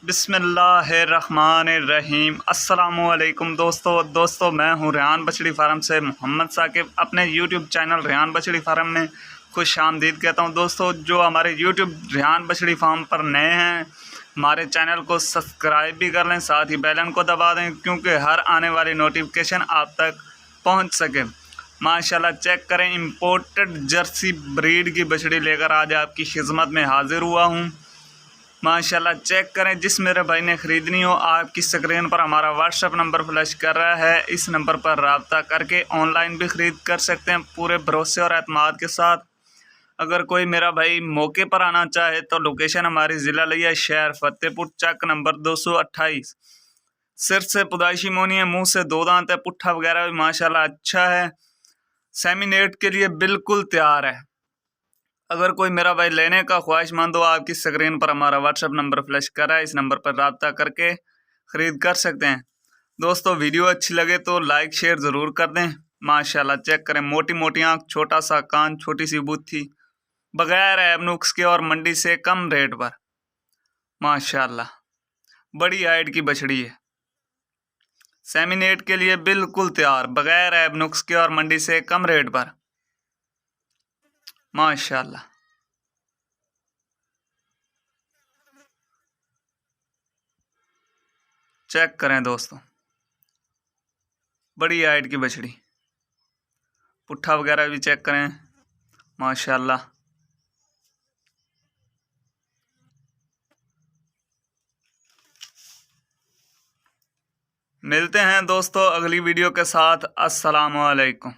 बिस्मिल्लाहिर्रहमानिर्रहीम। अस्सलामुअलैकुम दोस्तों मैं हूं रेहान बछड़ी फार्म से मोहम्मद साकिब। अपने यूट्यूब चैनल रेहान बछड़ी फार्म में खुश आमदीद कहता हूं। दोस्तों जो हमारे यूट्यूब रेहान बछड़ी फार्म पर नए हैं, हमारे चैनल को सब्सक्राइब भी कर लें, साथ ही बेल आइकन को दबा दें क्योंकि हर आने वाली नोटिफिकेशन आप तक पहुँच सके। माशाल्लाह चेक करें, इम्पोर्टेड जर्सी ब्रीड की बछड़ी लेकर आज आपकी खिदमत में हाजिर हुआ हूँ। माशाल्लाह चेक करें, जिस मेरे भाई ने ख़रीदनी हो आपकी स्क्रीन पर हमारा व्हाट्सएप नंबर फ्लैश कर रहा है। इस नंबर पर रब्ता करके ऑनलाइन भी ख़रीद कर सकते हैं पूरे भरोसे और एतमाद के साथ। अगर कोई मेरा भाई मौके पर आना चाहे तो लोकेशन हमारी ज़िला लिया शहर फतेहपुर, चक नंबर 228। सिर से पुदाइशी मोनी है, मुँह से दो दांत है, पुट्ठा वगैरह भी माशाल्लाह अच्छा है, सेमिनेट के लिए बिल्कुल तैयार है। अगर कोई मेरा भाई लेने का ख्वाहिशमंद हो, आपकी स्क्रीन पर हमारा व्हाट्सएप नंबर फ्लैश कर रहा है, इस नंबर पर रब्ता करके ख़रीद कर सकते हैं। दोस्तों वीडियो अच्छी लगे तो लाइक शेयर ज़रूर कर दें। माशाल्लाह चेक करें, मोटी मोटी आँख, छोटा सा कान, छोटी सी बूथी, बगैर ऐब नुक्स के और मंडी से कम रेट पर। माशाल्लाह बड़ी हाइट की बछड़ी है, सेमिनेट के लिए बिल्कुल तैयार, बगैर ऐब नुक्स के और मंडी से कम रेट पर। माशाल्लाह चेक करें दोस्तों, बड़ी हाइट की बछड़ी, पुट्ठा वगैरह भी चेक करें माशाल्लाह। मिलते हैं दोस्तों अगली वीडियो के साथ। अस्सलामु अलैकुम।